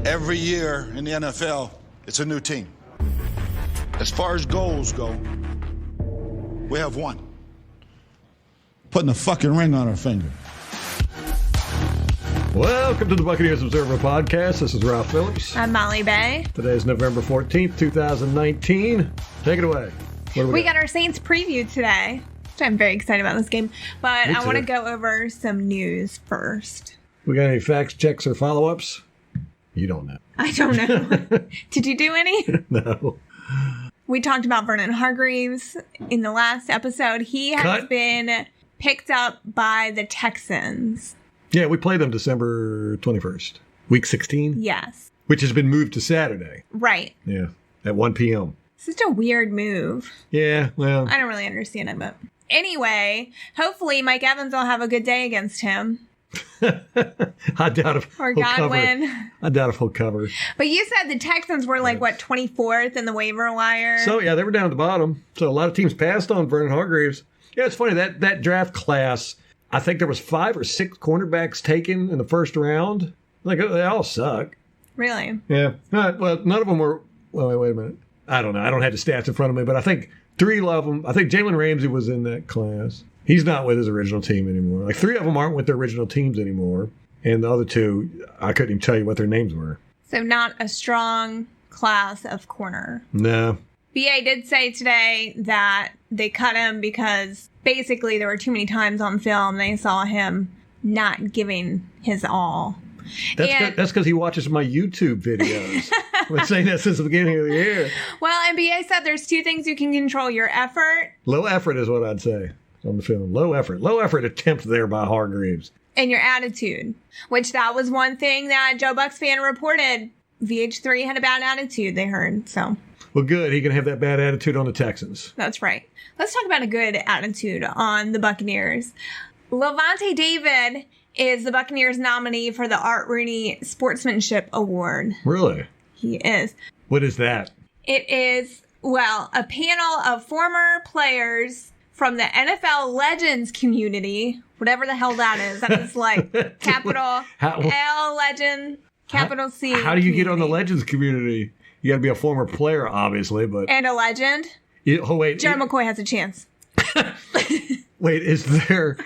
Every year in the NFL, it's a new team. As far as goals go, we have one. Putting a fucking ring on our finger. Welcome to the Buccaneers Observer Podcast. This is Ralph Phillips. I'm Molly Bay. Today is November 14th, 2019. Take it away. What do we got our Saints preview today, which I'm very excited about this game. But I want to go over some news first. We got any facts, checks, or follow-ups? You don't know. I don't know. Did you do any? No. We talked about Vernon Hargreaves in the last episode. He has been picked up by the Texans. Yeah, we play them December 21st. Week 16? Yes. Which has been moved to Saturday. Right. Yeah, at 1 p.m. Such a weird move. Yeah, well. I don't really understand it, but anyway, hopefully Mike Evans will have a good day against him. I doubt if or Godwin. I doubt if he'll cover. But you said the Texans were 24th in the waiver wire. So, yeah, they were down at the bottom. So a lot of teams passed on Vernon Hargreaves. Yeah, it's funny, that draft class, I think there was 5 or 6 cornerbacks taken in the first round. Like, they all suck. Really? Yeah. Well, none of them were... Well, wait a minute. I don't know. I don't have the stats in front of me, but I think 3 of them... I think Jalen Ramsey was in that class. He's not with his original team anymore. Like, 3 of them aren't with their original teams anymore. And the other 2, I couldn't even tell you what their names were. So not a strong class of corner. No. BA did say today that they cut him because basically there were too many times on film they saw him not giving his all. That's because he watches my YouTube videos. I've been saying that since the beginning of the year. Well, and BA said there's 2 things you can control: your effort. Low effort is what I'd say on the film. Low effort. Low effort attempt there by Hargreaves. And your attitude, which that was one thing that Joe Buck's fan reported. VH3 had a bad attitude, they heard, so... Well, good. He can have that bad attitude on the Texans. That's right. Let's talk about a good attitude on the Buccaneers. Levante David is the Buccaneers nominee for the Art Rooney Sportsmanship Award. Really? He is. What is that? It is, well, a panel of former players from the NFL Legends community, whatever the hell that is. That is like capital L Legend, capital C. How do you get on the Legends community? You got to be a former player, obviously, but... And a legend? Wait. Jerry McCoy has a chance. Wait, is there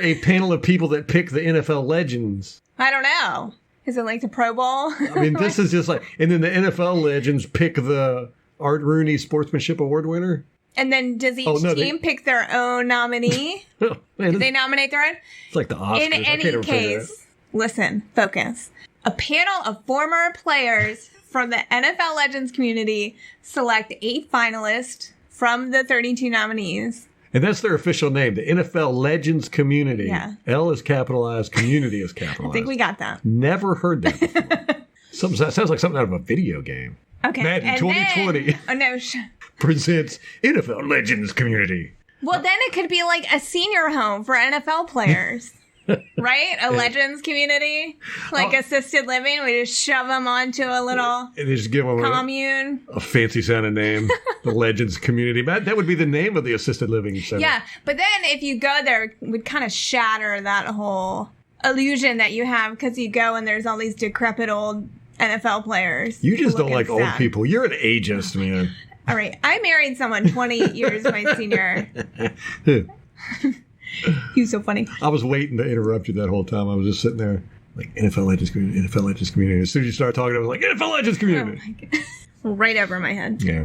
a panel of people that pick the NFL legends? I don't know. Is it like the Pro Bowl? I mean, this is just like... And then the NFL legends pick the Art Rooney Sportsmanship Award winner? And then does each team pick their own nominee? Do they nominate their own? It's like the Oscars. In any case, listen, focus. A panel of former players from the NFL Legends community select 8 finalists from the 32 nominees. And that's their official name, the NFL Legends community. Yeah. L is capitalized, community is capitalized. I think we got that. Never heard that before. That sounds like something out of a video game. Okay. Madden 2020 presents NFL Legends community. Well, then it could be like a senior home for NFL players. Right? A Legends community? Like assisted living? We just shove them onto a little just give them commune. A fancy sounding name. The Legends community. That would be the name of the assisted living center. Yeah, but then if you go there, it would kind of shatter that whole illusion that you have because you go and there's all these decrepit old NFL players. You just don't like old people. You're an ageist, man. All right. I married someone 20 years my senior. He was so funny. I was waiting to interrupt you that whole time. I was just sitting there like, NFL Legends community, NFL Legends community. As soon as you started talking, I was like, NFL Legends community. Oh my God. Right over my head. Yeah.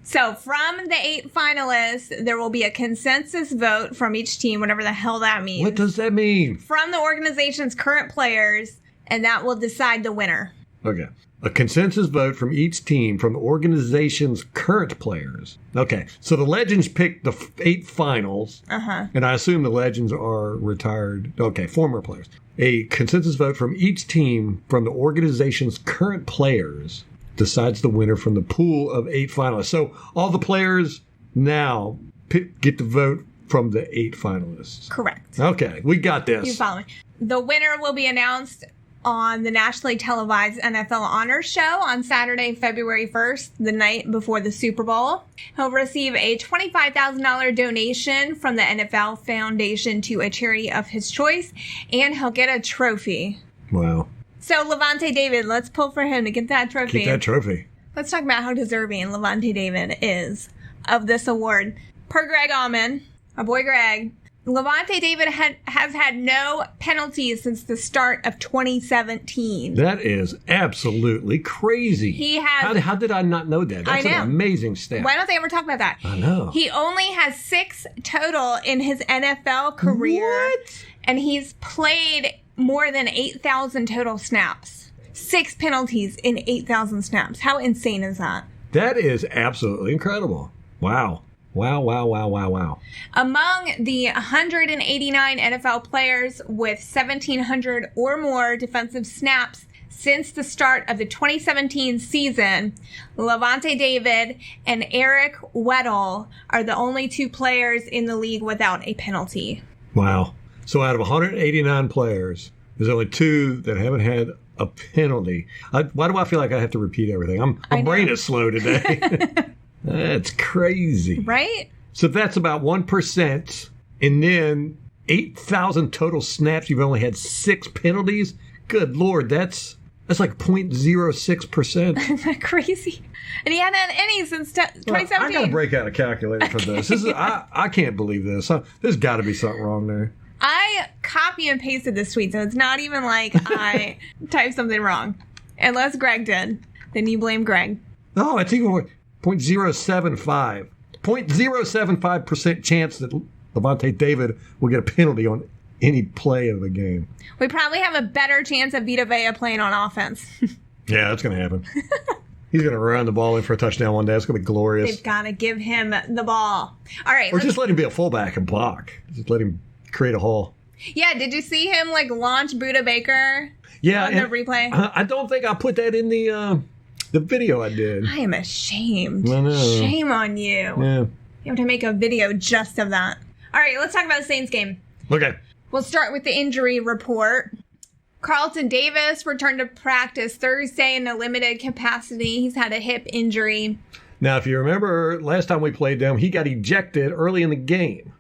So from the 8 finalists, there will be a consensus vote from each team, whatever the hell that means. What does that mean? From the organization's current players, and that will decide the winner. Okay. A consensus vote from each team from the organization's current players. Okay. So the Legends picked the 8 finals. Uh-huh. And I assume the Legends are retired. Okay, former players. A consensus vote from each team from the organization's current players decides the winner from the pool of 8 finalists. So all the players now get to vote from the 8 finalists. Correct. Okay, we got this. You follow me. The winner will be announced on the nationally televised NFL Honors Show on Saturday, February 1st, the night before the Super Bowl. He'll receive a $25,000 donation from the NFL Foundation to a charity of his choice, and he'll get a trophy. Wow. So Levante David, let's pull for him to get that trophy. Get that trophy. Let's talk about how deserving Levante David is of this award. Per Greg Allman, our boy Greg, Levante David has had no penalties since the start of 2017. That is absolutely crazy. He has. How did I not know that? That's I know. an amazing stat. Why don't they ever talk about that? I know. He only has 6 total in his NFL career. What? And he's played more than 8,000 total snaps. 6 penalties in 8,000 snaps. How insane is that? That is absolutely incredible. Wow. Wow. Among the 189 NFL players with 1,700 or more defensive snaps since the start of the 2017 season, Levante David and Eric Weddle are the only 2 players in the league without a penalty. Wow. So out of 189 players, there's only 2 that haven't had a penalty. Why do I feel like I have to repeat everything? My brain is slow today. That's crazy. Right? So that's about 1%. And then 8,000 total snaps. You've only had 6 penalties. Good Lord, that's like 0.06%. Isn't that crazy? And he hadn't had any since 2017. I got to break out a calculator for this. I can't believe this. There's got to be something wrong there. I copy and pasted this tweet, so it's not even like I typed something wrong. Unless Greg did. Then you blame Greg. No, it's even more. 0.075. 0.075% chance that Levante David will get a penalty on any play of the game. We probably have a better chance of Vita Vea playing on offense. Yeah, that's going to happen. He's going to run the ball in for a touchdown one day. It's going to be glorious. They've got to give him the ball. All right. Or just let him be a fullback and block. Just let him create a hole. Yeah, did you see him launch Buda Baker on the replay? I don't think I put that in the video I did. I am ashamed. I know. Shame on you. Yeah. You have to make a video just of that. All right, let's talk about the Saints game. Okay. We'll start with the injury report. Carlton Davis returned to practice Thursday in a limited capacity. He's had a hip injury. Now, if you remember, last time we played them, he got ejected early in the game.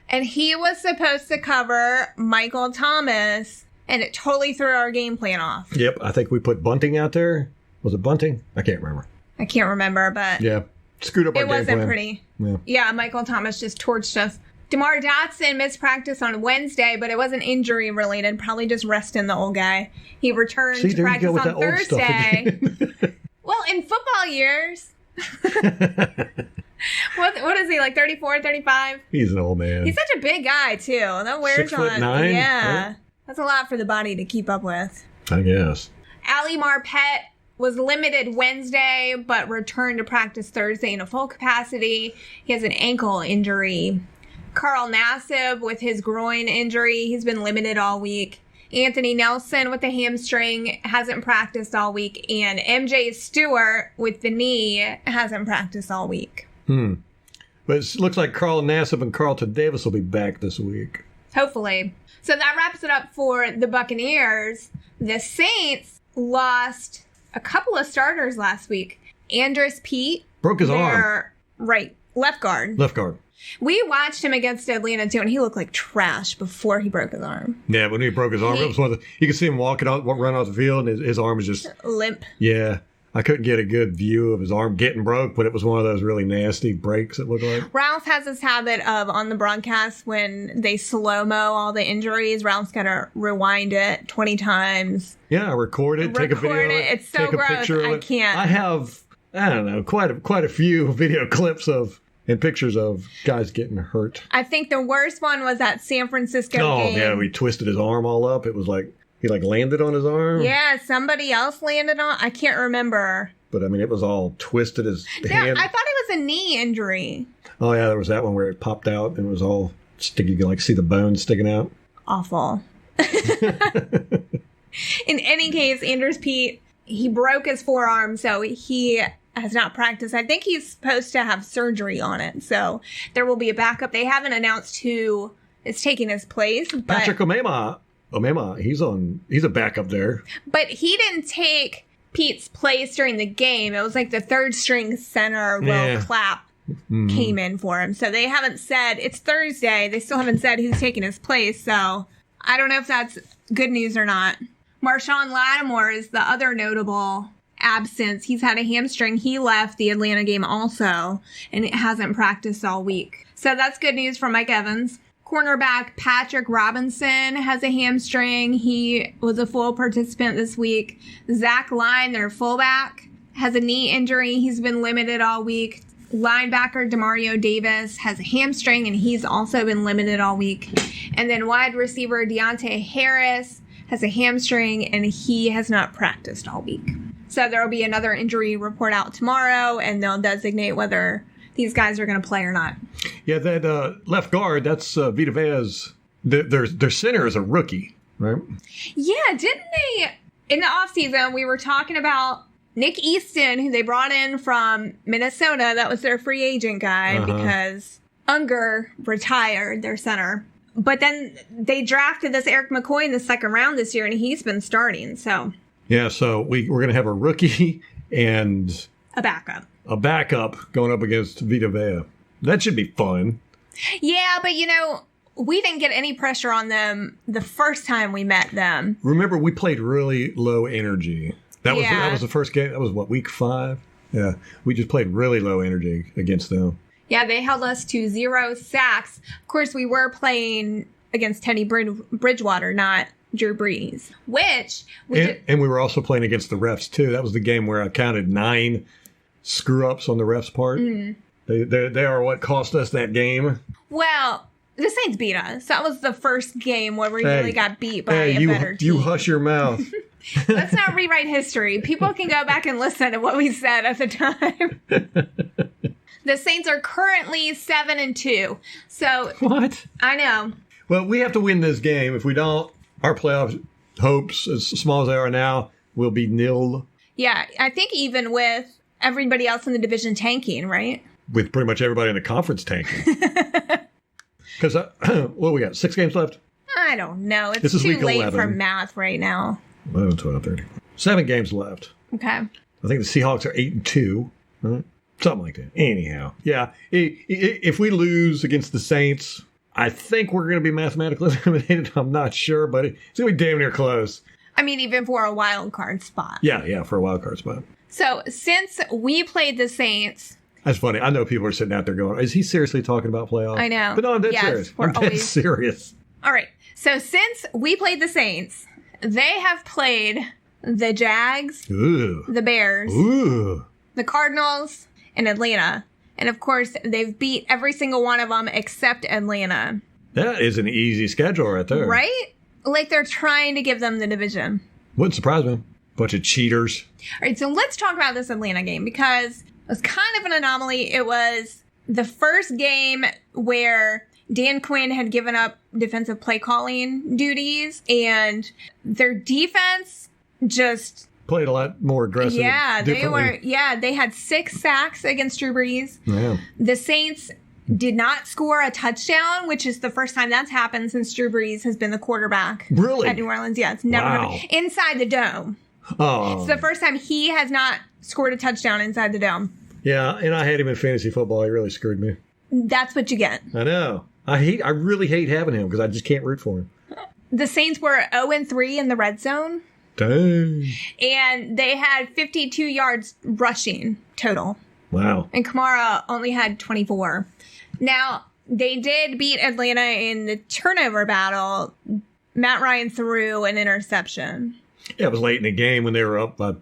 And he was supposed to cover Michael Thomas, and it totally threw our game plan off. Yep, I think we put Bunting out there. Was it Bunting? I can't remember. I can't remember, but yeah, screwed up our game plan. It wasn't pretty. Yeah, Michael Thomas just torched us. DeMar Dotson missed practice on Wednesday, but it wasn't injury related. Probably just resting the old guy. He returned to practice on Thursday. Well, in football years. What is he, 34, 35? He's an old man. He's such a big guy, too. That wears 6'9"? Yeah. Right? That's a lot for the body to keep up with. I guess. Ali Marpet was limited Wednesday, but returned to practice Thursday in a full capacity. He has an ankle injury. Carl Nassib with his groin injury. He's been limited all week. Anthony Nelson with the hamstring hasn't practiced all week. And MJ Stewart with the knee hasn't practiced all week. But it looks like Carl Nassib and Carlton Davis will be back this week. Hopefully. So that wraps it up for the Buccaneers. The Saints lost a couple of starters last week. Andres Pete. Broke his arm. Right. Left guard. We watched him against Atlanta, too, and he looked like trash before he broke his arm. Yeah, when he broke his arm, it was you could see him run off the field, and his arm was just limp. Yeah. I couldn't get a good view of his arm getting broke, but it was one of those really nasty breaks, it looked like. Ralph has this habit of, on the broadcast, when they slow-mo all the injuries, Ralph's got to rewind it 20 times. Yeah, record it, take a video of it. It's so take a gross, picture of it. I can't. I have, I don't know, quite a few video clips and pictures of guys getting hurt. I think the worst one was that San Francisco game. Oh, yeah, we twisted his arm all up. It was like, he landed on his arm. Yeah, somebody else landed on. I can't remember. But I mean, it was all twisted. His hand. I thought it was a knee injury. Oh yeah, there was that one where it popped out and it was all sticky. You could see the bones sticking out. Awful. In any case, Andres Pete, he broke his forearm, so he has not practiced. I think he's supposed to have surgery on it, so there will be a backup. They haven't announced who is taking his place. But Patrick Omema, he's a backup there. But he didn't take Pete's place during the game. It was like the third string center, Will Clapp, came in for him. So they haven't said, it's Thursday, they still haven't said who's taking his place. So I don't know if that's good news or not. Marshawn Lattimore is the other notable absence. He's had a hamstring. He left the Atlanta game also, and it hasn't practiced all week. So that's good news for Mike Evans. Cornerback Patrick Robinson has a hamstring. He was a full participant this week. Zach Line, their fullback, has a knee injury. He's been limited all week. Linebacker Demario Davis has a hamstring, and he's also been limited all week. And then wide receiver Deontay Harris has a hamstring, and he has not practiced all week. So there will be another injury report out tomorrow, and they'll designate whether these guys are going to play or not. Yeah, that left guard, that's Vita Vea's. Their center is a rookie, right? Yeah, didn't they? In the offseason, we were talking about Nick Easton, who they brought in from Minnesota. That was their free agent guy because Unger retired, their center. But then they drafted this Eric McCoy in the second round this year, and he's been starting. So yeah, so we're going to have a rookie and a backup going up against Vita Vea. That should be fun. Yeah, but we didn't get any pressure on them the first time we met them. Remember, we played really low energy. That was the first game. That was week 5? Yeah, we just played really low energy against them. Yeah, they held us to 0 sacks. Of course, we were playing against Teddy Bridgewater, not Drew Brees, and we were also playing against the refs too. That was the game where I counted 9 screw-ups on the refs' part. They are what cost us that game. Well, the Saints beat us. That was the first game where we really got beat by a better team. You hush your mouth. Let's not rewrite history. People can go back and listen to what we said at the time. The Saints are currently 7-2. So what? I know. Well, we have to win this game. If we don't, our playoff hopes, as small as they are now, will be nil. Yeah, I think even with everybody else in the division tanking, right? With pretty much everybody in the conference tanking. Because, what we got? 6 games left? I don't know. It's this is too week late 11. for math right now. 11, 12, 13. 7 games left. Okay. I think the Seahawks are 8-2. Right? Something like that. Anyhow, yeah. If we lose against the Saints, I think we're going to be mathematically eliminated. I'm not sure, but it's going to be damn near close. I mean, even for a wild card spot. Yeah, for a wild card spot. So, since we played the Saints... That's funny. I know people are sitting out there going, is he seriously talking about playoffs? I know. But no, I'm dead serious. I'm dead serious. All right. So, since we played the Saints, they have played the Jags, the Bears, the Cardinals, and Atlanta. And, of course, they've beat every single one of them except Atlanta. That is an easy schedule right there. Right? Like they're trying to give them the division. Wouldn't surprise me. Bunch of cheaters. All right, so let's talk about this Atlanta game because it was kind of an anomaly. It was the first game where Dan Quinn had given up defensive play calling duties, and their defense just played a lot more aggressive. Yeah, they had 6 sacks against Drew Brees. Yeah. The Saints did not score a touchdown, which is the first time that's happened since Drew Brees has been the quarterback at New Orleans. Yeah, it's never happened inside the dome. Oh. It's the first time he has not scored a touchdown inside the dome. Yeah, and I had him in fantasy football. He really screwed me. That's what you get. I know. I really hate having him because I just can't root for him. The Saints were 0-3 in the red zone. Dang. And they had 52 yards rushing total. Wow. And Kamara only had 24. Now, they did beat Atlanta in the turnover battle. Matt Ryan threw an interception. Yeah, it was late in the game when they were up by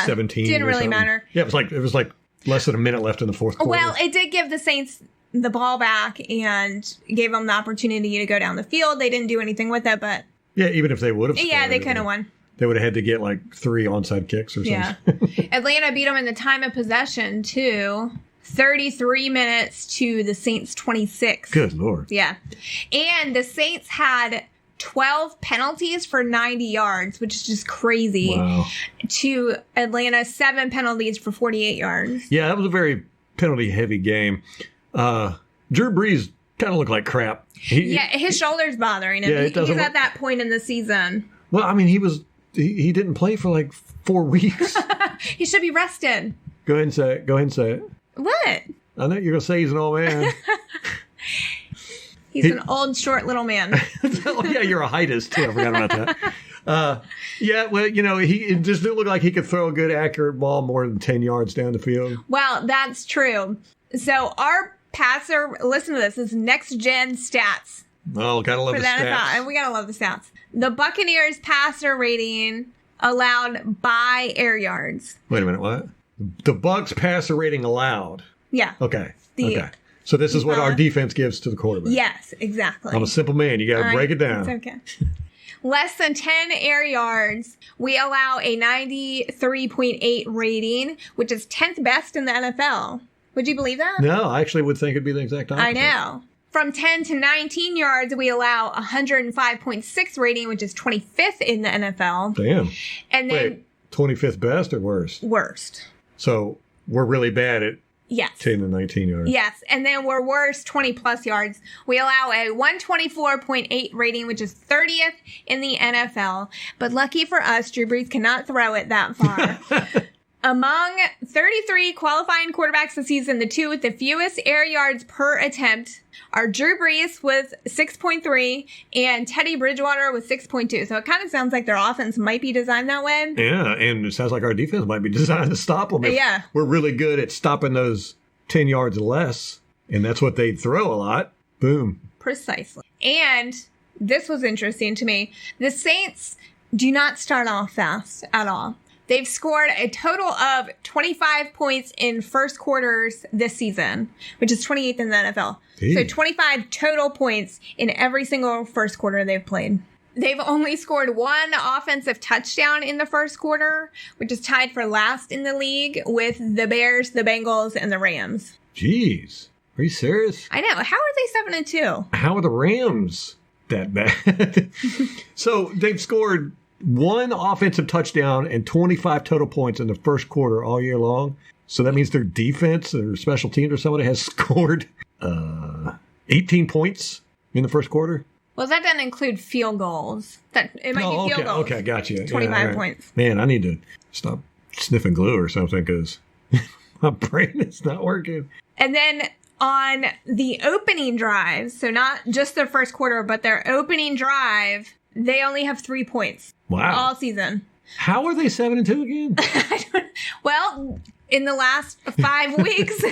17. Didn't really matter. Yeah, it was like less than a minute left in the fourth quarter. Well, it did give the Saints the ball back and gave them the opportunity to go down the field. They didn't do anything with it, but... Yeah, even if they would have scored. Yeah, they could have won. They would have had to get like 3 onside kicks or something. Yeah. Atlanta beat them in the time of possession, too. 33 minutes to the Saints' 26. Good Lord. Yeah. And the Saints had 12 penalties for 90 yards, which is just crazy. Wow. To Atlanta, 7 penalties for 48 yards. Yeah, that was a very penalty-heavy game. Drew Brees kind of looked like crap. His shoulder's bothering him. He's at that point in the season. Well, I mean, he didn't play for like 4 weeks. He should be rested. Go ahead and say it. What? I know you're going to say he's an old man. He's an old, short little man. Oh, yeah, you're a heightist, too. I forgot about Yeah, well, it just didn't look like he could throw a good, accurate ball more than 10 yards down the field. Well, that's true. So our passer, listen to this is next gen stats. Oh, gotta love For the the NFL, stats. and we gotta love the stats. The Buccaneers passer rating allowed by air yards. Wait a minute, what? The Bucks passer rating allowed. Yeah. Okay. Okay. So this is what our defense gives to the quarterback. Yes, exactly. I'm a simple man. You got to break it down. It's okay. Less than 10 air yards, we allow a 93.8 rating, which is 10th best in the NFL. Would you believe that? No, I actually would think it'd be the exact opposite. I know. From 10 to 19 yards, we allow 105.6 rating, which is 25th in the NFL. Damn. And then Wait, 25th best or worst? worst. So we're really bad at Yes. 10 to 19 yards. Yes, and then we're worse 20 plus yards. We allow a 124.8 rating, which is 30th in the NFL. But lucky for us, Drew Brees cannot throw it that far. Among 33 qualifying quarterbacks this season, the two with the fewest air yards per attempt are Drew Brees with 6.3 and Teddy Bridgewater with 6.2. So it kind of sounds like their offense might be designed that way. Yeah, and it sounds like our defense might be designed to stop them. Yeah. We're really good at stopping those 10 yards or less, and that's what they throw a lot. Boom. Precisely. And this was interesting to me. The Saints do not start off fast at all. They've scored a total of 25 points in first quarters this season, which is 28th in the NFL. Gee. So 25 total points in every single first quarter they've played. They've only scored one offensive touchdown in the first quarter, which is tied for last in the league with the Bears, the Bengals, and the Rams. Jeez. Are you serious? I know. How are they 7-2? How are the Rams that bad? So they've scored one offensive touchdown and 25 total points in the first quarter all year long. So that means their defense or special teams or somebody has scored 18 points in the first quarter. Well, that doesn't include field goals. It might be field goals. Okay, gotcha. 25 points. Man, I need to stop sniffing glue or something because my brain is not working. And then on the opening drive, so not just their first quarter, but their opening drive, they only have 3 points. Wow. All season. How are they 7-2 again? Well, in the last 5 weeks,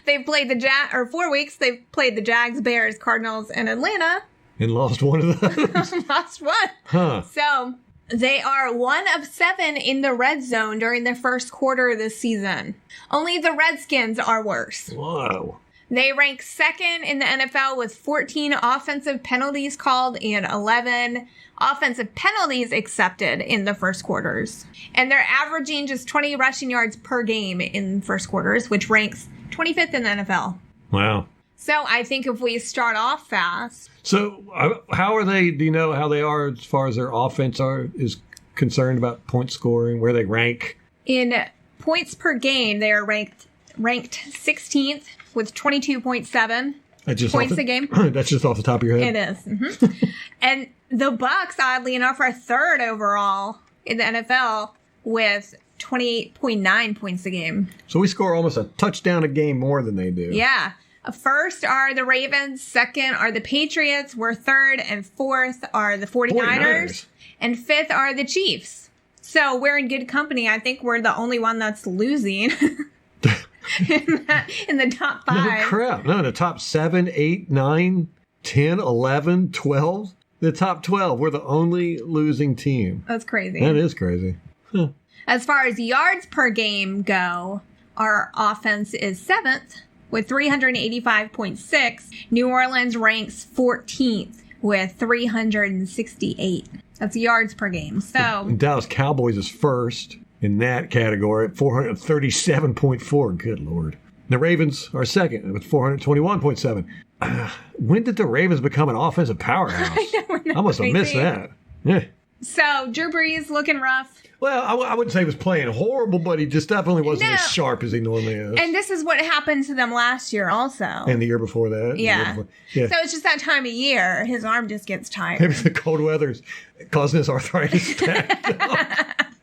they've played 4 weeks, they've played the Jags, Bears, Cardinals, and Atlanta. And lost one of those. Lost one. Huh. So they are 1 of 7 in the red zone during their first quarter this season. Only the Redskins are worse. Whoa. They rank second in the NFL with 14 offensive penalties called and 11 offensive penalties accepted in the first quarters. And they're averaging just 20 rushing yards per game in first quarters, which ranks 25th in the NFL. Wow. So I think if we start off fast. So how are they? Do you know how they are as far as their offense is concerned about point scoring, where they rank? In points per game, they are ranked 16th with 22.7 points a game. That's just off the top of your head? It is. Mm-hmm. And the Bucks, oddly enough, are third overall in the NFL with 28.9 points a game. So we score almost a touchdown a game more than they do. Yeah. First are the Ravens. Second are the Patriots. We're third. And fourth are the 49ers. And fifth are the Chiefs. So we're in good company. I think we're the only one that's losing in the top 5. No crap. No, the top 7, 8, 9, 10, 11, 12. The top 12. We're the only losing team. That's crazy. That is crazy. Huh. As far as yards per game go, our offense is 7th with 385.6. New Orleans ranks 14th with 368. That's yards per game. So And Dallas Cowboys is first in that category at 437.4. Good Lord. The Ravens are second with 421.7. When did the Ravens become an offensive powerhouse? I must have missed that. Yeah. So Drew Brees looking rough. Well, I wouldn't say he was playing horrible, but he just definitely wasn't as sharp as he normally is. And this is what happened to them last year also. And the year before that. Yeah. So it's just that time of year. His arm just gets tired. Maybe the cold weather's causing his arthritis back.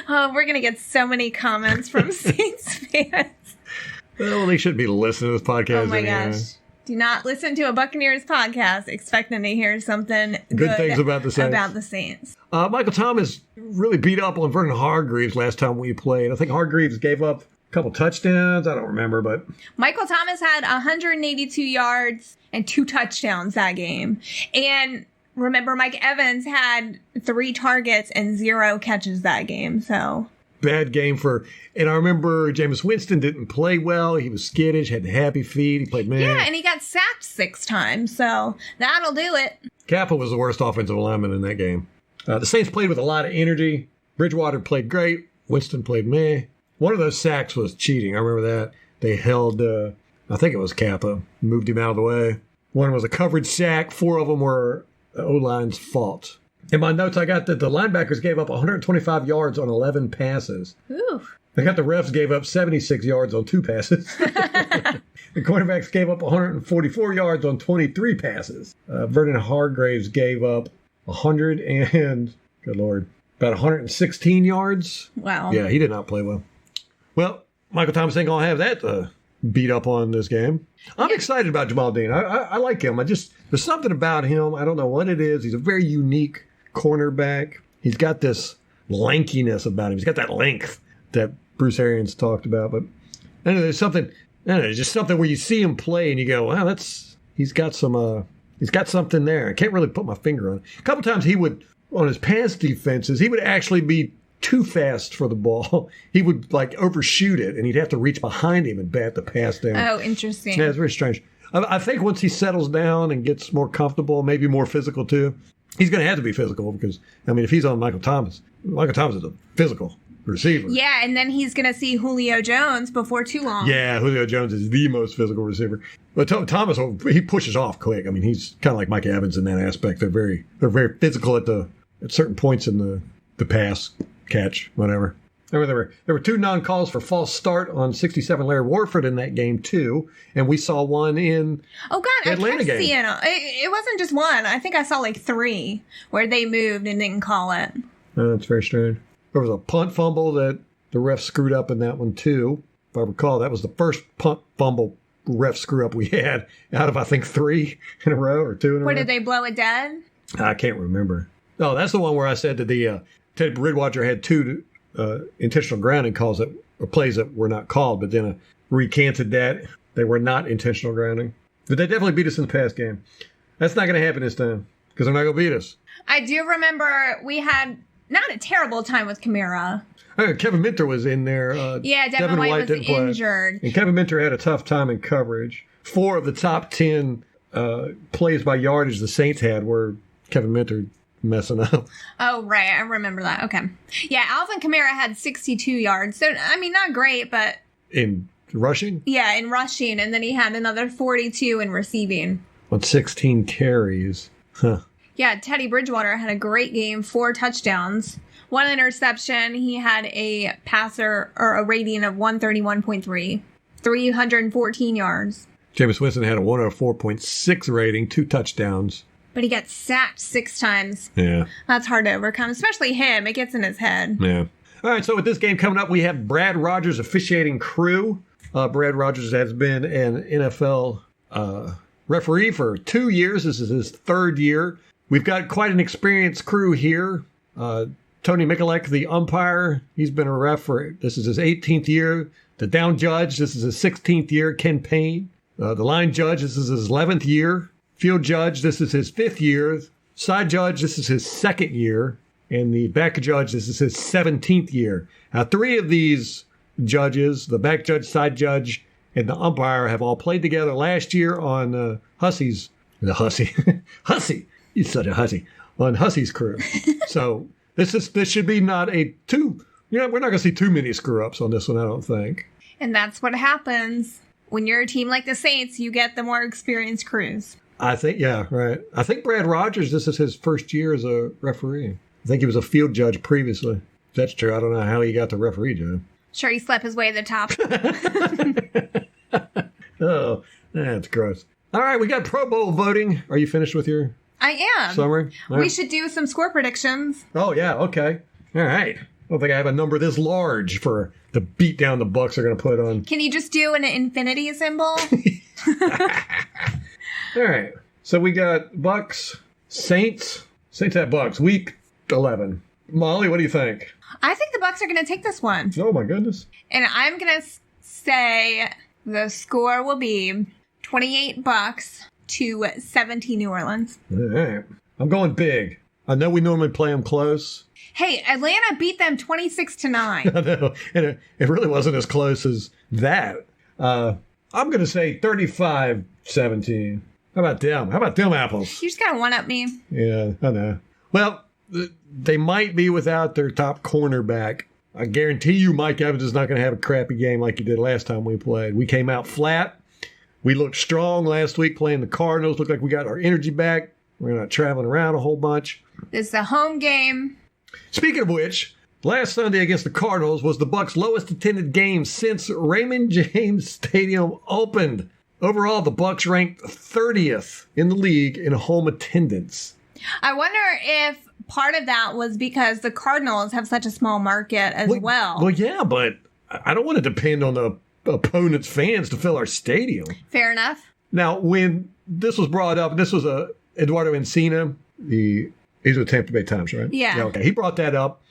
Oh, we're going to get so many comments from Saints fans. Well, they shouldn't be listening to this podcast Oh my anyway. gosh. Do not listen to a Buccaneers podcast expecting to hear something Good things about the Saints. About the Saints. Michael Thomas really beat up on Vernon Hargreaves last time we played. I think Hargreaves gave up a couple touchdowns. I don't remember, but Michael Thomas had 182 yards and 2 touchdowns that game. And remember, Mike Evans had 3 targets and 0 catches that game. So bad game and I remember Jameis Winston didn't play well. He was skittish, had happy feet. He played man. Yeah, and he got sacked 6 times. So that'll do it. Kappa was the worst offensive lineman in that game. The Saints played with a lot of energy. Bridgewater played great. Winston played meh. One of those sacks was cheating. I remember that. They held, I think it was Kappa, moved him out of the way. One was a coverage sack. 4 of them were O-line's fault. In my notes, I got that the linebackers gave up 125 yards on 11 passes. Ooh. I got the refs gave up 76 yards on 2 passes. The quarterbacks gave up 144 yards on 23 passes. Vernon Hargreaves gave up 116 yards. Wow. Yeah, he did not play well. Well, Michael Thomas ain't going to have that beat up on this game. I'm excited about Jamal Dean. I like him. There's something about him. I don't know what it is. He's a very unique cornerback. He's got this lankiness about him. He's got that length that Bruce Arians talked about. But anyway, there's something. It's just something where you see him play and you go, "Wow, he's got something there." I can't really put my finger on it. A couple times he would, on his pass defenses, he would actually be too fast for the ball. He would overshoot it, and he'd have to reach behind him and bat the pass down. Oh, interesting. Yeah, it's very strange. I think once he settles down and gets more comfortable, maybe more physical too, he's going to have to be physical because, if he's on Michael Thomas is a physical receiver. Yeah, and then he's going to see Julio Jones before too long. Yeah, Julio Jones is the most physical receiver. But Thomas, he pushes off quick. He's kind of like Mike Evans in that aspect. They're very physical at certain points in the pass, catch, whatever. There were 2 non-calls for false start on 67 Larry Warford in that game too, and we saw one in the Atlanta game. Seeing it wasn't just one. I think I saw 3 where they moved and didn't call it. That's very strange. There was a punt fumble that the ref screwed up in that one too. If I recall, that was the first punt fumble ref screw up we had out of I think 3 in a row or 2 in a row. Where did they blow it dead? I can't remember. Oh, that's the one where I said that the Teddy Bridgewater had 2 intentional grounding calls or plays that were not called, but then recanted that they were not intentional grounding. But they definitely beat us in the past game. That's not going to happen this time because they're not going to beat us. I do remember we had not a terrible time with Kamara. Kevin Minter was in there. Devin White was injured. And Kevin Minter had a tough time in coverage. 4 of the top 10 plays by yardage the Saints had were Kevin Minter messing up. Oh, right. I remember that. Okay. Yeah, Alvin Kamara had 62 yards. So, not great, but... In rushing? Yeah, in rushing. And then he had another 42 in receiving. On 16 carries. Huh. Yeah, Teddy Bridgewater had a great game, 4 touchdowns, 1 interception. He had a passer or a rating of 131.3, 314 yards. Jameis Winston had a 104.6 rating, 2 touchdowns. But he got sacked 6 times. Yeah. That's hard to overcome, especially him. It gets in his head. Yeah. All right, so with this game coming up, we have Brad Rogers officiating crew. Brad Rogers has been an NFL referee for 2 years. This is his 3rd year. We've got quite an experienced crew here. Tony Mikulek, the umpire, he's been a ref this is his 18th year. The down judge, this is his 16th year. Ken Payne. The line judge, this is his 11th year. Field judge, this is his 5th year. Side judge, this is his 2nd year. And the back judge, this is his 17th year. Now, 3 of these judges, the back judge, side judge, and the umpire, have all played together last year on Hussey's He's such a hussy. On Hussey's crew. So this should be not we're not going to see too many screw-ups on this one, I don't think. And that's what happens. When you're a team like the Saints, you get the more experienced crews. I think, yeah, right. I think Brad Rogers, this is his 1st year as a referee. I think he was a field judge previously. If that's true. I don't know how he got the referee job. Sure, he slept his way to the top. Oh, that's gross. All right, we got Pro Bowl voting. Are you finished with your summary? We should do some score predictions. Oh, yeah, okay. All right. I don't think I have a number this large for the beat down the Bucs are going to put on. Can you just do an infinity symbol? All right. So we got Bucks, Saints at Bucks, week 11. Molly, what do you think? I think the Bucks are going to take this one. Oh, my goodness. And I'm going to say the score will be 28 Bucks to 17 New Orleans. All right. I'm going big. I know we normally play them close. Hey, Atlanta beat them 26-9. I know. And it really wasn't as close as that. I'm going to say 35-17. How about them? How about them apples? You just got to one-up me. Yeah, I know. Well, they might be without their top cornerback. I guarantee you Mike Evans is not going to have a crappy game like he did last time we played. We came out flat. We looked strong last week playing the Cardinals. Looked like we got our energy back. We're not traveling around a whole bunch. This is a home game. Speaking of which, last Sunday against the Cardinals was the Bucs' lowest attended game since Raymond James Stadium opened. Overall, the Bucs ranked 30th in the league in home attendance. I wonder if part of that was because the Cardinals have such a small market as well. Well, yeah, but I don't want to depend on the opponent's fans to fill our stadium. Fair enough. Now, when this was brought up, this was Eduardo Encina, he's with Tampa Bay Times, right? Yeah. Okay, he brought that up,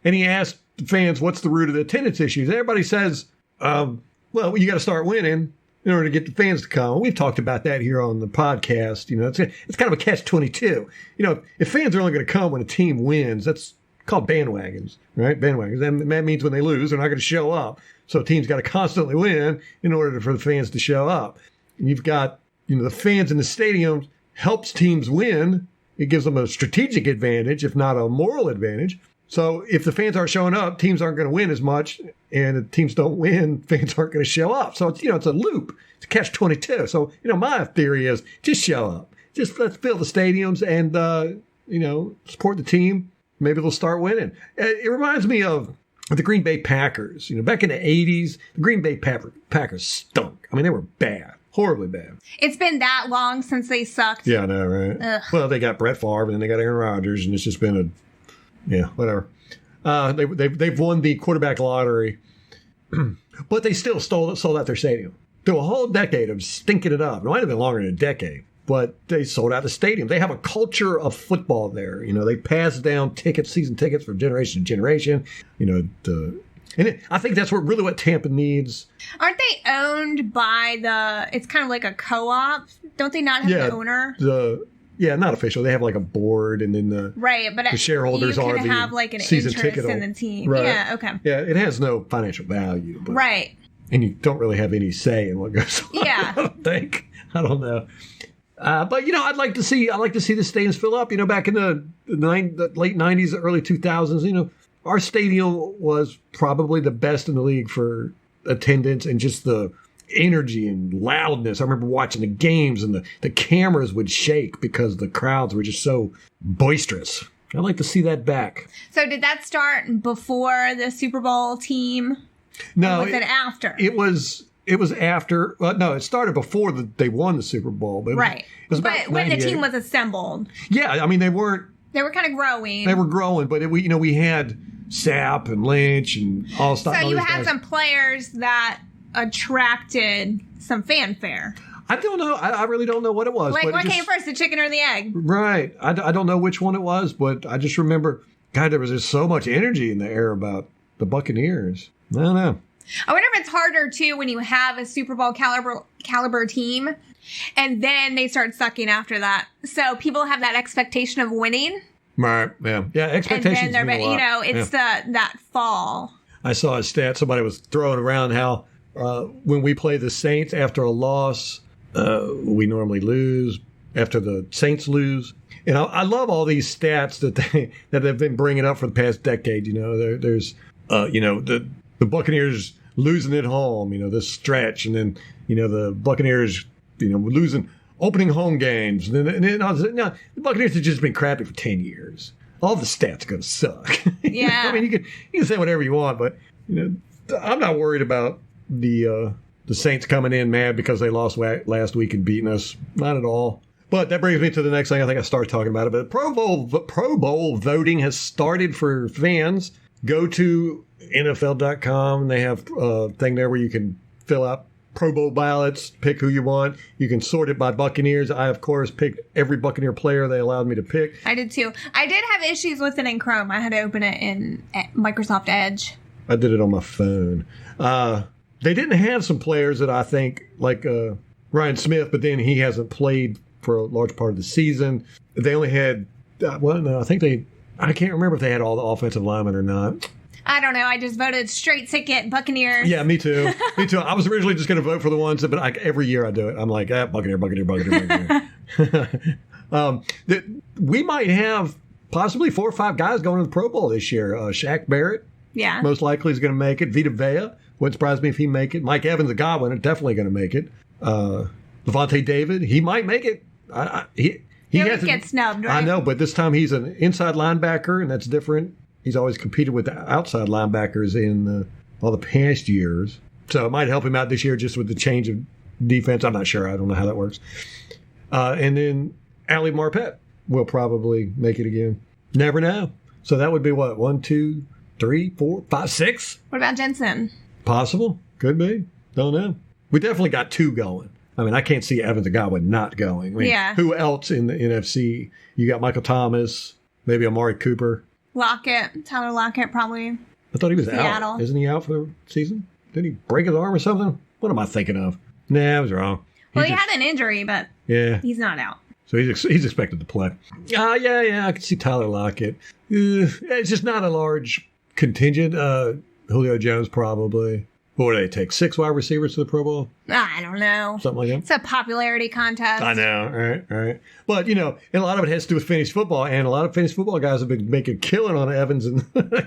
and he asked the fans, what's the root of the attendance issues? Everybody says, well, you got to start winning in order to get the fans to come. We've talked about that here on the podcast. You know, it's kind of a catch-22. You know, if fans are only going to come when a team wins, that's called bandwagons, right? Bandwagons. And that means when they lose, they're not going to show up. So a team's got to constantly win in order for the fans to show up. And you've got, the fans in the stadium helps teams win. It gives them a strategic advantage, if not a moral advantage. So if the fans aren't showing up, teams aren't going to win as much. And if teams don't win, fans aren't going to show up. So it's, it's a loop. It's a catch-22. So, my theory is just show up. Just let's fill the stadiums and, support the team. Maybe they'll start winning. It reminds me of the Green Bay Packers. Back in the 80s, the Green Bay Packers stunk. I mean, they were bad. Horribly bad. It's been that long since they sucked. Yeah, I know, right? Ugh. Well, they got Brett Favre and then they got Aaron Rodgers, and it's just been whatever. They've won the quarterback lottery, but they still sold out their stadium. Through a whole decade of stinking it up. It might have been longer than a decade, but they sold out the stadium. They have a culture of football there. They pass down season tickets from generation to generation. I think that's really what Tampa needs. Aren't they owned by it's kind of like a co-op? Don't they not have an owner? Not official. They have like a board, and then the shareholders you are can the have like an season interest ticket in the team. Right. Yeah, okay. Yeah, it has no financial value. But, right. And you don't really have any say in what goes on. Yeah. I don't think. I don't know. But I'd like to see the stadiums fill up. Back in the late 90s, early 2000s, our stadium was probably the best in the league for attendance and just the energy and loudness. I remember watching the games and the cameras would shake because the crowds were just so boisterous. I'd like to see that back. So did that start before the Super Bowl team? No. Or was it after? It was after. No, it started before they won the Super Bowl. But right. It was but when the team was assembled. Yeah, I mean, they weren't. They were kind of growing. They were growing, but we had Sapp and Lynch and all stuff. So you had some players that attracted some fanfare. I don't know. I really don't know what it was. Like, what came first, the chicken or the egg? Right. I don't know which one it was, but I just remember, God, there was just so much energy in the air about the Buccaneers. I don't know. I wonder if it's harder, too, when you have a Super Bowl caliber team, and then they start sucking after that. So people have that expectation of winning. Right. Yeah. Yeah. Expectations. And then it's that fall. I saw a stat. Somebody was throwing around how when we play the Saints after a loss, we normally lose after the Saints lose. And I love all these stats that they've been bringing up for the past decade. There's the Buccaneers losing at home, this stretch, and then the Buccaneers losing opening home games. And then the Buccaneers have just been crappy for 10 years. All the stats are going to suck. Yeah. I mean, you can say whatever you want, but I'm not worried about the Saints coming in mad because they lost last week and beating us. Not at all. But that brings me to the next thing. I think I started talking about it. But Pro Bowl voting has started for fans. Go to NFL.com. They have a thing there where you can fill out Pro Bowl ballots, pick who you want. You can sort it by Buccaneers. I, of course, picked every Buccaneer player they allowed me to pick. I did too. I did have issues with it in Chrome. I had to open it in Microsoft Edge. I did it on my phone. They didn't have some players that I think, like Ryan Smith, but then he hasn't played for a large part of the season. They only had, I can't remember if they had all the offensive linemen or not. I don't know. I just voted straight ticket Buccaneers. Yeah, me too. Me too. I was originally just going to vote for the ones, but every year I do it. I'm like, Buccaneer. We might have possibly 4 or 5 guys going to the Pro Bowl this year. Shaq Barrett, most likely is going to make it. Vita Vea, wouldn't surprise me if he make it. Mike Evans, a Godwin, are definitely going to make it. Levante David, he might make it. He always gets snubbed, right? I know, but this time he's an inside linebacker, and that's different. He's always competed with the outside linebackers in all the past years. So it might help him out this year just with the change of defense. I'm not sure. I don't know how that works. And then Ali Marpet will probably make it again. Never know. So that would be what? 1, 2, 3, 4, 5, 6? What about Jensen? Possible. Could be. Don't know. We definitely got 2 going. I mean, I can't see Evans and Godwin not going. I mean, who else in the NFC? You got Michael Thomas, maybe Amari Cooper. Tyler Lockett, probably. I thought he was Seattle. out. Isn't he out for the season? Did he break his arm or something? What am I thinking of? Nah, I was wrong. He had an injury, but he's not out. So he's expected to play. I can see Tyler Lockett. It's just not a large contingent. Julio Jones probably. What would they take? 6 wide receivers to the Pro Bowl? I don't know. Something like that? It's a popularity contest. I know. All right. But, and a lot of it has to do with fantasy football, and a lot of fantasy football guys have been making a killing on Evans and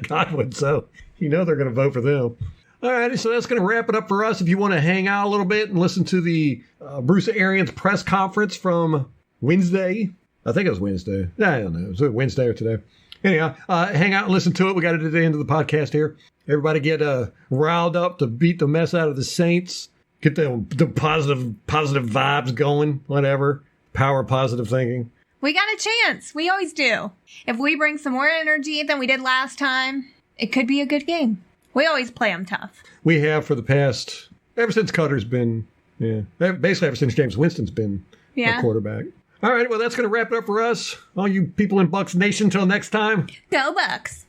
Godwin, so they're going to vote for them. All right, so that's going to wrap it up for us. If you want to hang out a little bit and listen to the Bruce Arians press conference from Wednesday. I think it was Wednesday. I don't know. Was it Wednesday or today? Anyhow, hang out and listen to it. We got it at the end of the podcast here. Everybody get riled up to beat the mess out of the Saints. Get the positive vibes going, whatever. Power positive thinking. We got a chance. We always do. If we bring some more energy than we did last time, it could be a good game. We always play them tough. We have for the past, ever since Cutter's been, basically ever since James Winston's been a quarterback. All right, well, that's going to wrap it up for us. All you people in Bucs Nation, until next time. Go Bucs.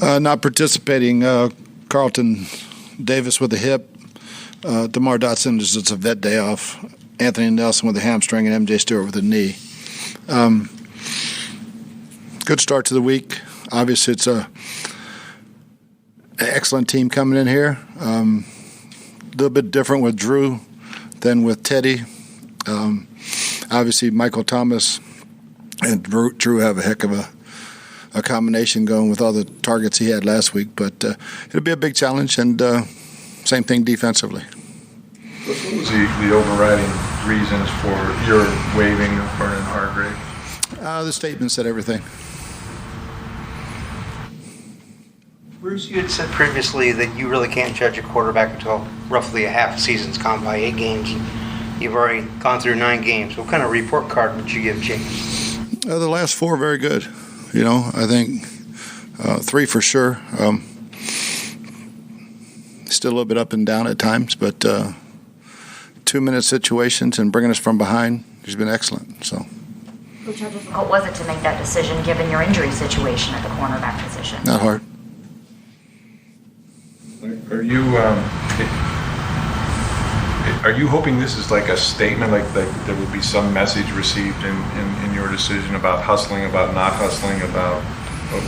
Not participating, Carlton Davis with a hip. DeMar Dotson is just a vet day off. Anthony Nelson with a hamstring and MJ Stewart with a knee. Good start to the week. Obviously, it's an excellent team coming in here. A little bit different with Drew than with Teddy. Obviously, Michael Thomas and Drew have a heck of a combination going with all the targets he had last week. But it'll be a big challenge, and same thing defensively. What was the overriding reasons for your waiving of Vernon Hargrave? The statement said everything. Bruce, you had said previously that you really can't judge a quarterback until roughly a half season's gone by, 8 games. You've already gone through 9 games. What kind of report card would you give James? The last 4 very good. I think 3 for sure. Still a little bit up and down at times, but 2-minute situations and bringing us from behind, he's been excellent. So. Coach, how difficult was it to make that decision given your injury situation at the cornerback position? Not hard. Are you hoping this is like a statement, like there would be some message received in your decision about hustling, about not hustling, about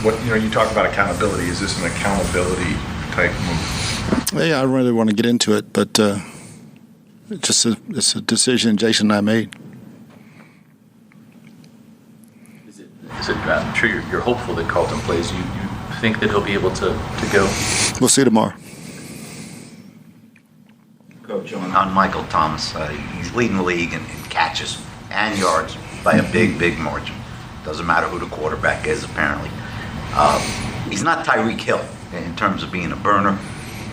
what you talk about accountability? Is this an accountability type move? Yeah, I really want to get into it, but it's a decision Jason and I made. Is it I'm sure you're hopeful that Carlton plays. You think that he'll be able to go? We'll see tomorrow. Coach, on Michael Thomas, he's leading the league in catches and yards by a big margin. Doesn't matter who the quarterback is, apparently. He's not Tyreek Hill in terms of being a burner.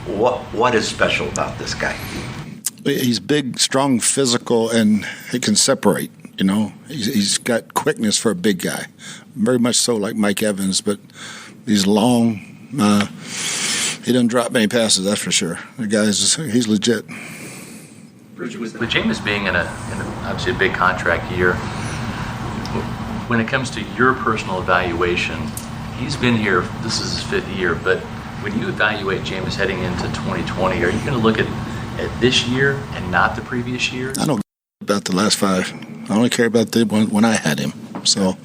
What is special about this guy? He's big, strong, physical, and he can separate. He's got quickness for a big guy, very much so like Mike Evans, but he's long. he doesn't drop many passes, that's for sure. The he's legit. With Jameis being in obviously a big contract year, when it comes to your personal evaluation, he's been here, this is his 5th year, but when you evaluate Jameis heading into 2020, are you going to look at this year and not the previous years? I don't care about the last 5. I only care about the one when I had him. So,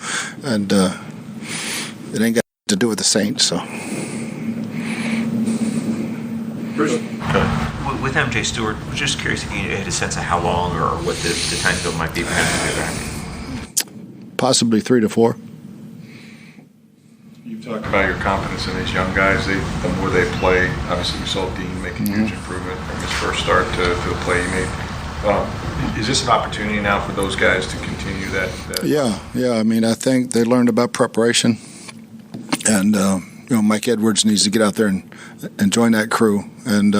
and it ain't got to do with the Saints, so. With MJ Stewart, I was just curious if you had a sense of how long or what the timetable might be for him to get back. Possibly 3 to 4. You've talked about your confidence in these young guys. The more they play, obviously we saw Dean make a huge improvement from his first start to the play he made. Is this an opportunity now for those guys to continue that? Yeah. I mean, I think they learned about preparation, and Mike Edwards needs to get out there and join that crew. And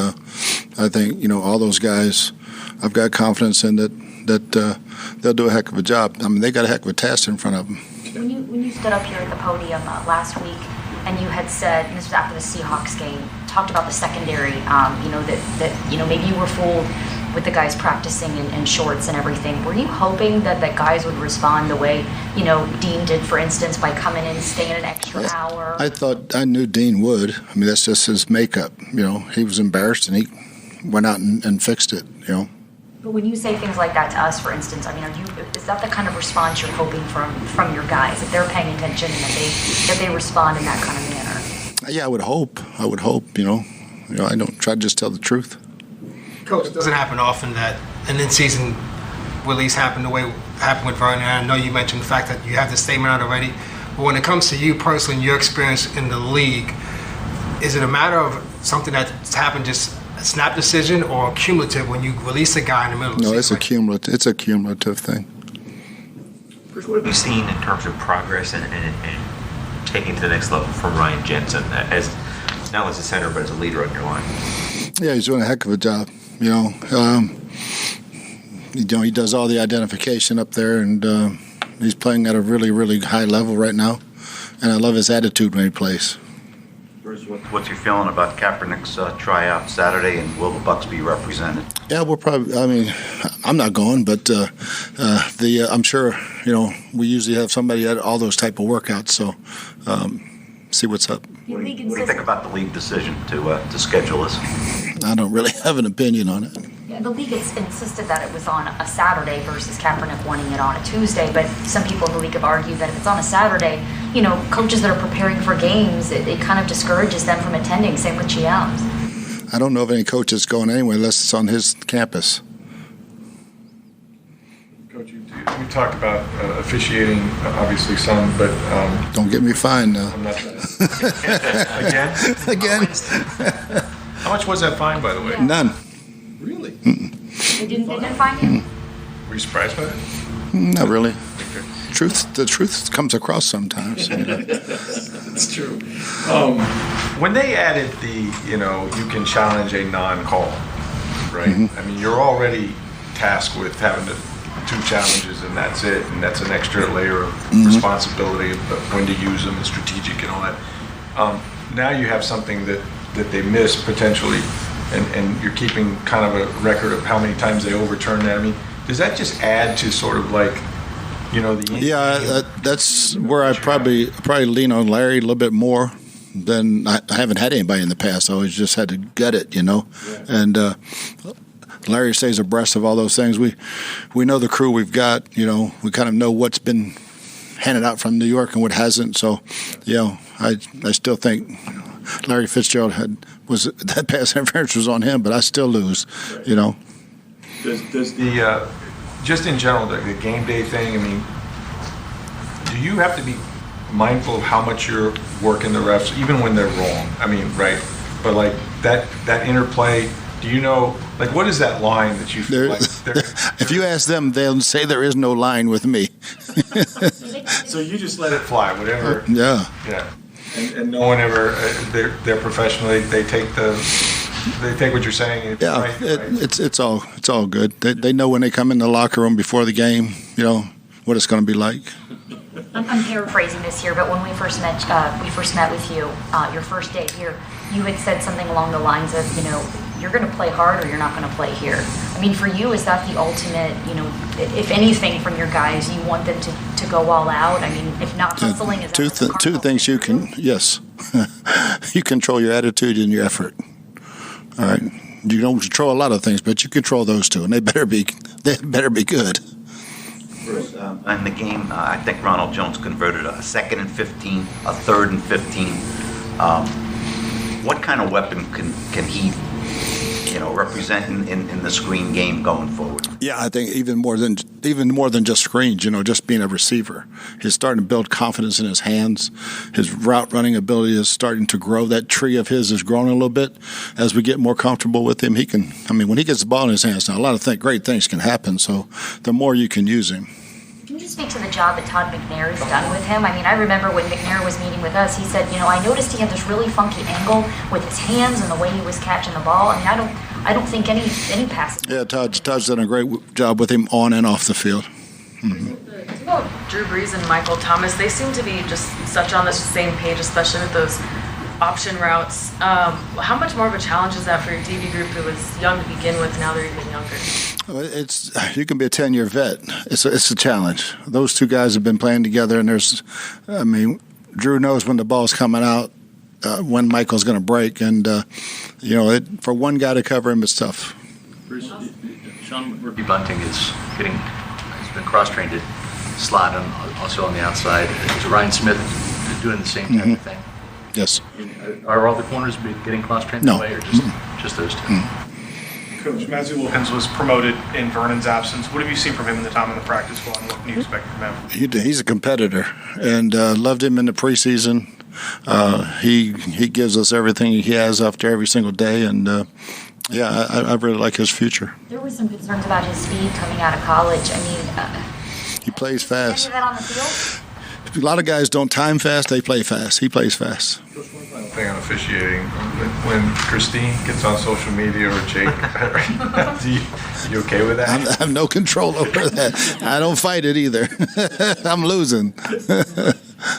I think all those guys, I've got confidence in that they'll do a heck of a job. I mean, they got a heck of a task in front of them. When you stood up here at the podium last week, and you had said, and this was after the Seahawks game, talked about the secondary, that maybe you were fooled with the guys practicing in shorts and everything. Were you hoping that guys would respond the way, Dean did, for instance, by coming in, staying an extra hour? I knew Dean would. I mean, that's just his makeup. He was embarrassed and he went out and fixed it, But when you say things like that to us, for instance, is that the kind of response you're hoping from your guys, that they're paying attention and that they respond in that kind of manner? Yeah, I would hope. I don't try to just tell the truth. Coach, it doesn't happen often that an in-season release happened the way it happened with Vernon. I know you mentioned the fact that you have the statement out already, but when it comes to you personally and your experience in the league, is it a matter of something that's happened, just a snap decision, or cumulative when you release a guy in the middle of the season? No, it's a cumulative thing. Bruce, what have you seen in terms of progress and taking to the next level from Ryan Jensen, as not as a center but as a leader on your line? Yeah, he's doing a heck of a job. He does all the identification up there, and he's playing at a really, really high level right now. And I love his attitude when he plays. What's your feeling about Kaepernick's tryout Saturday, and will the Bucs be represented? Yeah, we'll probably. I mean, I'm not going, but I'm sure. We usually have somebody at all those type of workouts. So see what's up. What do you think about the league decision to schedule this? I don't really have an opinion on it. Yeah, the league has insisted that it was on a Saturday versus Kaepernick wanting it on a Tuesday, but some people in the league have argued that if it's on a Saturday, coaches that are preparing for games, it kind of discourages them from attending, same with GMs. I don't know of any coaches going anywhere unless it's on his campus. Coach, you talked about officiating, obviously some, but... Don't get me fined now. I'm not trying to... Again? How much was that fine, by the way? Yeah. None. Really? They didn't find you? Were you surprised by it? Not really. The truth comes across sometimes. That's true. When they added you can challenge a non-call, right? Mm-hmm. I mean, you're already tasked with having 2 challenges, and that's it, and that's an extra layer of responsibility of when to use them and strategic and all that. Now you have something that they miss potentially, and you're keeping kind of a record of how many times they overturn that. I mean, does that just add to sort of like, that's where I probably lean on Larry a little bit more than I haven't had anybody in the past. I always just had to gut it, Yeah. And Larry stays abreast of all those things. We know the crew we've got. We kind of know what's been handed out from New York and what hasn't. So, I still think Larry Fitzgerald that pass interference was on him, but I still lose. Does the just in general the game day thing? I mean, do you have to be mindful of how much you're working the refs, even when they're wrong? I mean, right? But like that interplay. Do you know, like, what is that line that you feel like? If you ask them, they'll say there is no line with me. So you just let it fly, whatever. Yeah. And no one ever. They're professionally. They take what you're saying. Yeah. Right. It's all good. They know when they come in the locker room before the game. What it's going to be like. I'm paraphrasing this here, but when we first met with you, your first day here, you had said something along the lines of, you're going to play hard or you're not going to play here. I mean, for you, is that the ultimate, if anything from your guys, you want them to go all out? I mean, if not hustling, is that two things you can, yes. You control your attitude and your effort. All right. You don't control a lot of things, but you control those two, and they better be good. Bruce, in the game, I think Ronald Jones converted a 2nd and 15, a 3rd and 15. What kind of weapon can he, represent in the screen game going forward? Yeah, I think even more than just screens. Just being a receiver, he's starting to build confidence in his hands. His route running ability is starting to grow. That tree of his is growing a little bit as we get more comfortable with him. He can. I mean, when he gets the ball in his hands, now a lot of great things can happen. So the more you can use him. Can you just speak to the job that Todd McNair has done with him? I mean, I remember when McNair was meeting with us, he said, I noticed he had this really funky angle with his hands and the way he was catching the ball. I mean, I don't think any passing. Yeah, Todd's done a great job with him on and off the field. Mm-hmm. About Drew Brees and Michael Thomas, they seem to be just such on the same page, especially with those option routes. How much more of a challenge is that for your DB group who was young to begin with, now they're even younger? You can be a 10-year vet. It's a challenge. Those two guys have been playing together, and Drew knows when the ball's coming out, when Michael's going to break, and for one guy to cover him, it's tough. Bruce, Sean Bunting he's been cross-trained at slot and also on the outside. Is Ryan Smith doing the same type of thing? Yes. Are all the corners getting cross-trained that way, or just those two? Coach, Matthew Wilkins was promoted in Vernon's absence. What have you seen from him in the time in the practice squad, and what can you expect from him? He's a competitor, and loved him in the preseason. He gives us everything he has after every single day, and I really like his future. There was some concerns about his speed coming out of college. I mean, he plays fast. Any of that on the field? A lot of guys don't time fast; they play fast. He plays fast. Just one final thing on officiating: when Christine gets on social media or Jake, you okay with that? I have no control over that. I don't fight it either. I'm losing.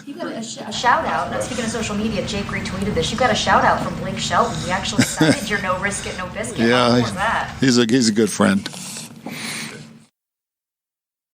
You got a shout out. Speaking of social media, Jake retweeted this. You got a shout out from Blake Shelton. He actually cited your no risk it, no biscuit. Yeah, How cool was that? He's a good friend.